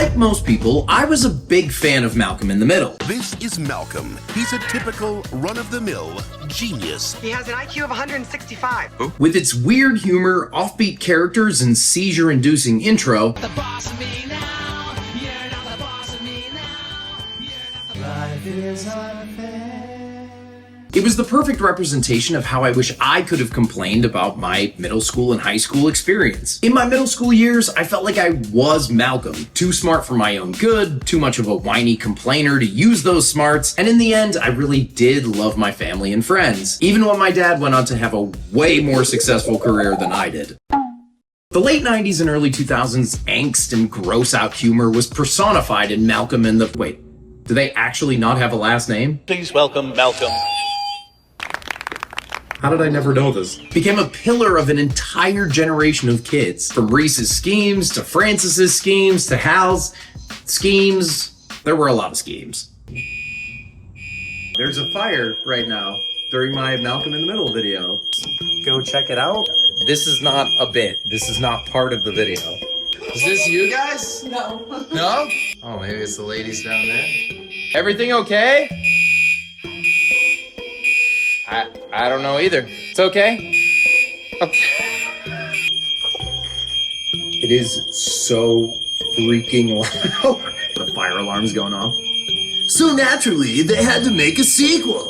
Like most people, I was a big fan of Malcolm in the Middle. This is Malcolm. He's a typical run-of-the-mill genius. He has an IQ of 165. With its weird humor, offbeat characters, and seizure-inducing intro, The boss of me now. You're not the boss of me now. You're not the life is unfair. it was the perfect representation of how I wish I could have complained about my middle school and high school experience. In my middle school years, I felt like I was Malcolm, too smart for my own good, too much of a whiny complainer to use those smarts, and in the end, I really did love my family and friends, even when my dad went on to have a way more successful career than I did. The late 90s and early 2000s angst and gross-out humor was personified in Malcolm and the... Wait, do they actually not have a last name? Please welcome Malcolm. How did I never know this? Became a pillar of an entire generation of kids. From Reese's schemes, to Francis's schemes, to Hal's schemes. There were a lot of schemes. There's a fire right now during my Malcolm in the Middle video. Go check it out. This is not a bit. This is not part of the video. Is this you guys? No. No? Oh, maybe it's the ladies down there. Everything okay? I don't know either. It's okay. Okay. It is so freaking loud. The fire alarm's going off. So naturally, they had to make a sequel.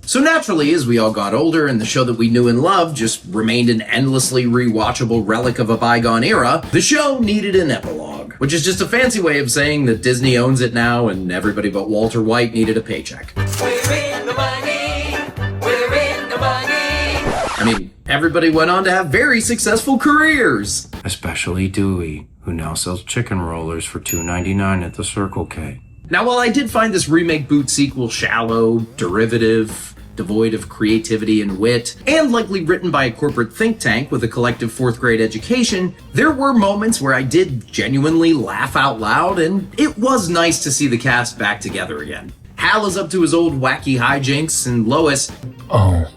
So naturally, as we all got older and the show that we knew and loved just remained an endlessly rewatchable relic of a bygone era, the show needed an epilogue, which is just a fancy way of saying that Disney owns it now and everybody but Walter White needed a paycheck. We're in the money. We're in the money. I mean, everybody went on to have very successful careers. Especially Dewey, who now sells chicken rollers for $2.99 at the Circle K. Now, while I did find this remake boot sequel shallow, derivative, devoid of creativity and wit, and likely written by a corporate think tank with a collective fourth grade education, there were moments where I did genuinely laugh out loud, and it was nice to see the cast back together again. Hal is up to his old wacky hijinks, and Lois, Oh,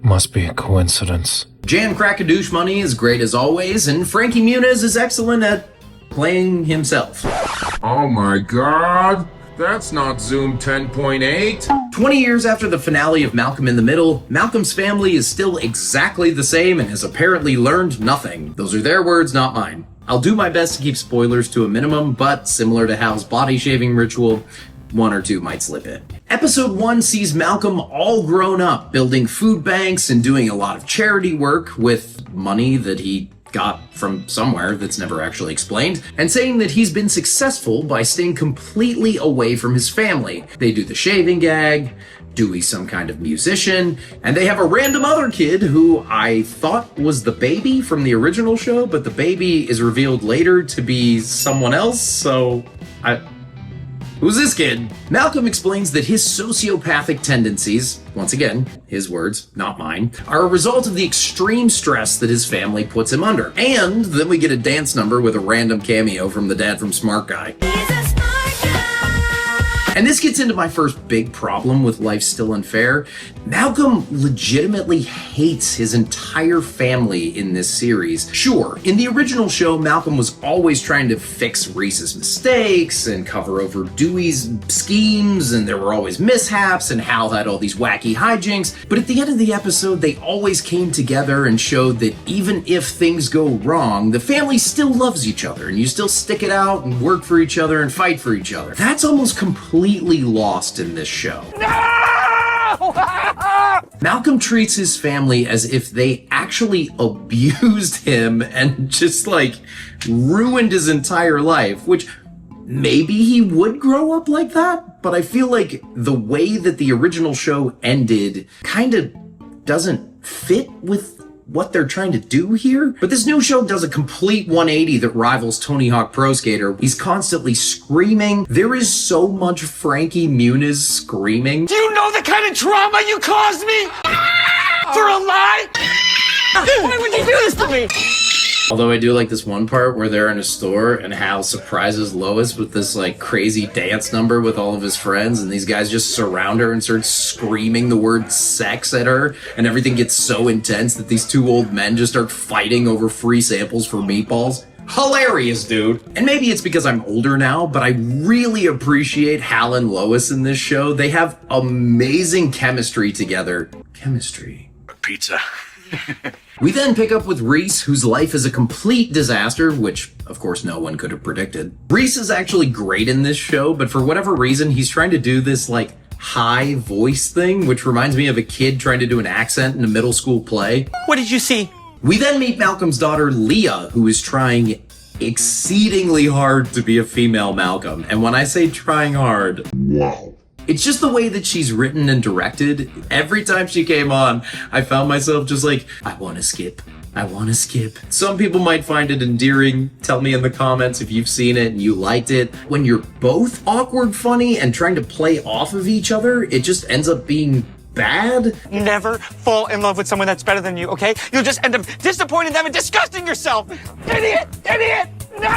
must be a coincidence. Jan Krakadoosh Money is great as always, and Frankie Muniz is excellent at playing himself. Oh my god, that's not Zoom 10.8. 20 years after the finale of Malcolm in the Middle, Malcolm's family is still exactly the same and has apparently learned nothing. Those are their words, not mine. I'll do my best to keep spoilers to a minimum, but similar to Hal's body shaving ritual, one or two might slip in. Episode 1 sees Malcolm all grown up, building food banks and doing a lot of charity work with money that he got from somewhere that's never actually explained, and saying that he's been successful by staying completely away from his family. They do the shaving gag, Dewey's some kind of musician, and they have a random other kid who I thought was the baby from the original show, but the baby is revealed later to be someone else, so who's this kid? Malcolm explains that his sociopathic tendencies, once again, his words, not mine, are a result of the extreme stress that his family puts him under. And then we get a dance number with a random cameo from the dad from Smart Guy. And this gets into my first big problem with Life's Still Unfair. Malcolm legitimately hates his entire family in this series. Sure, in the original show, Malcolm was always trying to fix Reese's mistakes and cover over Dewey's schemes, and there were always mishaps, and Hal had all these wacky hijinks. But at the end of the episode, they always came together and showed that even if things go wrong, the family still loves each other, and you still stick it out and work for each other and fight for each other. That's almost completely lost in this show. No! Malcolm treats his family as if they actually abused him and just ruined his entire life, which maybe he would grow up like that, but I feel like the way that the original show ended kind of doesn't fit with what they're trying to do here. But this new show does a complete 180 that rivals Tony Hawk Pro Skater. He's constantly screaming. There is so much Frankie Muniz screaming. Do you know the kind of trauma you caused me? For a lie? Why would you do this to me? Although I do like this one part where they're in a store and Hal surprises Lois with this like crazy dance number with all of his friends, and these guys just surround her and start screaming the word sex at her, and everything gets so intense that these two old men just start fighting over free samples for meatballs. Hilarious, dude. And maybe it's because I'm older now, but I really appreciate Hal and Lois in this show. They have amazing chemistry together. Chemistry. Pizza. We then pick up with Reese, whose life is a complete disaster, which, of course, no one could have predicted. Reese is actually great in this show, but for whatever reason, he's trying to do this, like, high voice thing, which reminds me of a kid trying to do an accent in a middle school play. What did you see? We then meet Malcolm's daughter, Leah, who is trying exceedingly hard to be a female Malcolm. And when I say trying hard, wow. It's just the way that she's written and directed. Every time she came on, I found myself just like, I want to skip. I want to skip. Some people might find it endearing. Tell me in the comments if you've seen it and you liked it. When you're both awkward funny and trying to play off of each other, it just ends up being bad. Never fall in love with someone that's better than you, okay? You'll just end up disappointing them and disgusting yourself. Idiot! Idiot! No!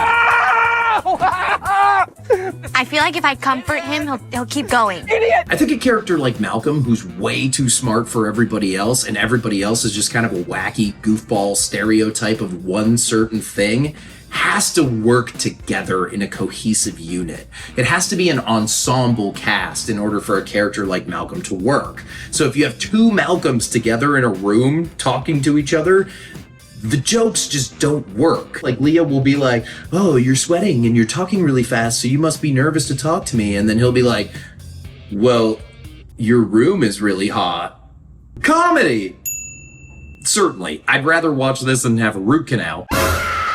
I feel like if I comfort him, he'll keep going. Idiot! I think a character like Malcolm, who's way too smart for everybody else, and everybody else is just kind of a wacky goofball stereotype of one certain thing, has to work together in a cohesive unit. It has to be an ensemble cast in order for a character like Malcolm to work. So if you have two Malcolms together in a room talking to each other, the jokes just don't work. Like Leah will be like, oh, you're sweating and you're talking really fast, so you must be nervous to talk to me. And then he'll be like, well, your room is really hot. Comedy! Certainly, I'd rather watch this than have a root canal.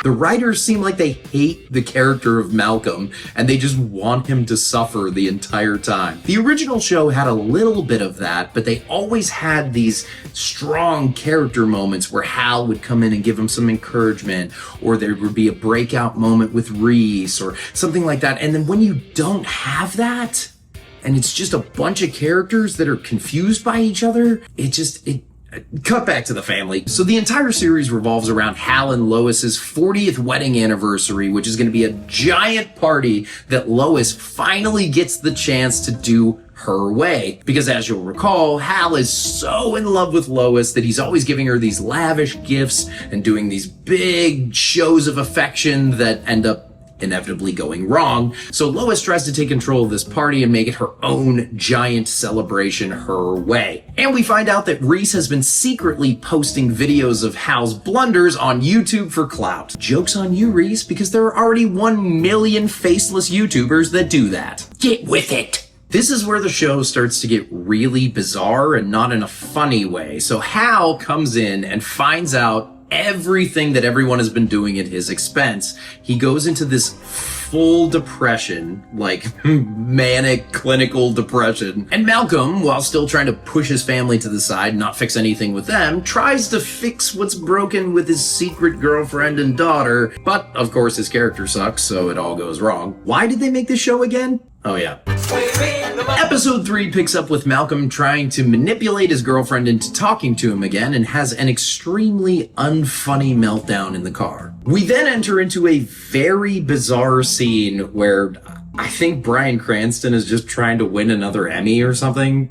The writers seem like they hate the character of Malcolm, and they just want him to suffer the entire time. The original show had a little bit of that, but they always had these strong character moments where Hal would come in and give him some encouragement, or there would be a breakout moment with Reese, or something like that. And then when you don't have that, and it's just a bunch of characters that are confused by each other, it cut back to the family. So the entire series revolves around Hal and Lois's 40th wedding anniversary, which is going to be a giant party that Lois finally gets the chance to do her way. Because as you'll recall, Hal is so in love with Lois that he's always giving her these lavish gifts and doing these big shows of affection that end up inevitably going wrong. So Lois tries to take control of this party and make it her own giant celebration her way. And we find out that Reese has been secretly posting videos of Hal's blunders on YouTube for clout. Joke's on you, Reese, because there are already 1 million faceless YouTubers that do that. Get with it! This is where the show starts to get really bizarre and not in a funny way. So Hal comes in and finds out everything that everyone has been doing at his expense. He goes into this full depression, like manic clinical depression. And Malcolm, while still trying to push his family to the side and not fix anything with them, tries to fix what's broken with his secret girlfriend and daughter. But of course his character sucks, so it all goes wrong. Why did they make this show again? Oh yeah. Episode 3 picks up with Malcolm trying to manipulate his girlfriend into talking to him again and has an extremely unfunny meltdown in the car. We then enter into a very bizarre scene where I think Bryan Cranston is just trying to win another Emmy or something.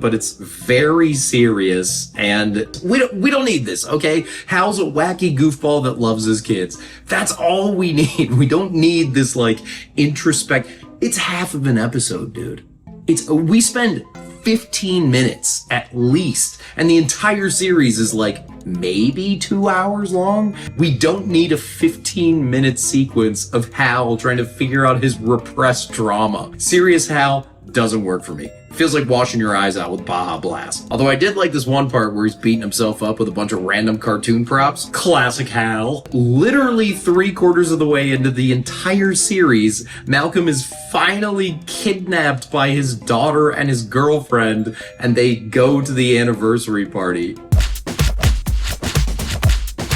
But it's very serious, and we don't need this, okay? Hal's a wacky goofball that loves his kids. That's all we need. We don't need this, like, It's half of an episode, dude. We spend 15 minutes at least, and the entire series is like maybe 2 hours long. We don't need a 15-minute sequence of Hal trying to figure out his repressed trauma. Serious Hal doesn't work for me. Feels like washing your eyes out with Baja Blast. Although I did like this one part where he's beating himself up with a bunch of random cartoon props. Classic Hal. Literally 3/4 of the way into the entire series, Malcolm is finally kidnapped by his daughter and his girlfriend, and they go to the anniversary party.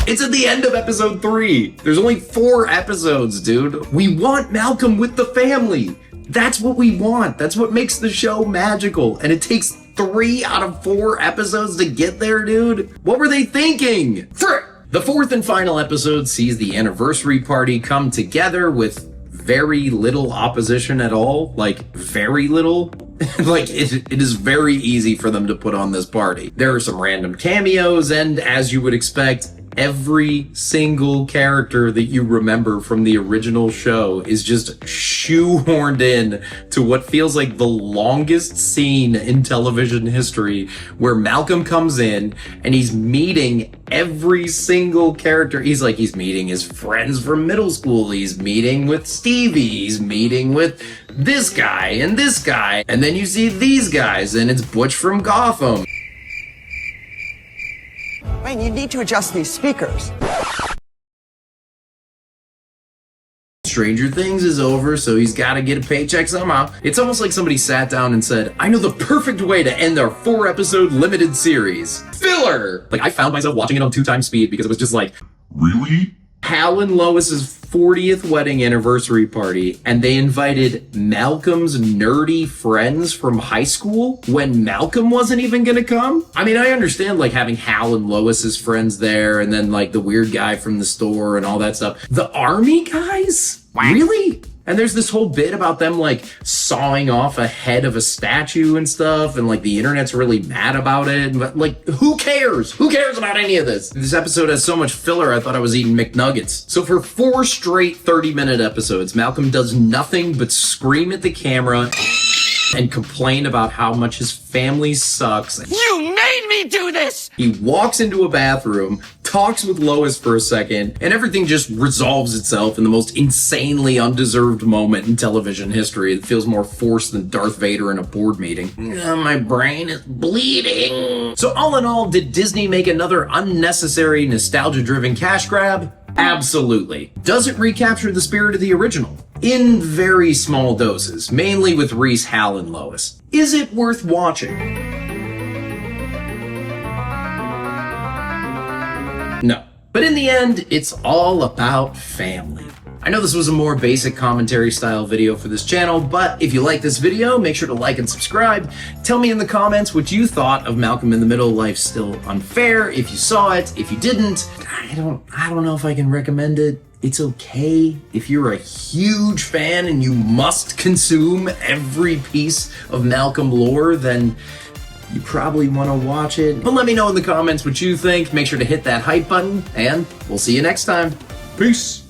It's at the end of episode 3. There's only 4 episodes, dude. We want Malcolm with the family. That's what we want. That's what makes the show magical. And it takes 3 out of 4 episodes to get there, dude. What were they thinking? Frick! The fourth and final episode sees the anniversary party come together with very little opposition at all. Like, very little. Like, it is very easy for them to put on this party. There are some random cameos, and as you would expect, every single character that you remember from the original show is just shoehorned in to what feels like the longest scene in television history, where Malcolm comes in and he's meeting every single character. He's meeting his friends from middle school. He's meeting with Stevie. He's meeting with this guy and this guy. And then you see these guys, and it's Butch from Gotham. Wayne, you need to adjust these speakers. Stranger Things is over, so he's got to get a paycheck somehow. It's almost like somebody sat down and said, I know the perfect way to end our 4-episode limited series. Filler! Like, I found myself watching it on 2x speed because it was just like, Really? Hal and Lois's 40th wedding anniversary party, and they invited Malcolm's nerdy friends from high school when Malcolm wasn't even gonna come? I mean, I understand, like, having Hal and Lois's friends there, and then, like, the weird guy from the store and all that stuff. The army guys? Really? And there's this whole bit about them, like, sawing off a head of a statue and stuff, and, like, the internet's really mad about it. But, like, who cares? Who cares about any of this? This episode has so much filler, I thought I was eating McNuggets. So for 4 straight 30-minute episodes, Malcolm does nothing but scream at the camera and complain about how much his family sucks. You made me do this! He walks into a bathroom, talks with Lois for a second, and everything just resolves itself in the most insanely undeserved moment in television history. It feels more forced than Darth Vader in a board meeting. My brain is bleeding. So all in all, did Disney make another unnecessary nostalgia-driven cash grab? Absolutely. Does it recapture the spirit of the original? In very small doses, mainly with Reese, Hal, and Lois. Is it worth watching? No. But in the end, it's all about family. I know this was a more basic commentary style video for this channel, but if you like this video, make sure to like and subscribe. Tell me in the comments what you thought of Malcolm in the Middle, Life Still Unfair, if you saw it, if you didn't. I don't know if I can recommend it. It's okay. If you're a huge fan and you must consume every piece of Malcolm lore, then you probably want to watch it. But let me know in the comments what you think. Make sure to hit that hype button, and we'll see you next time. Peace.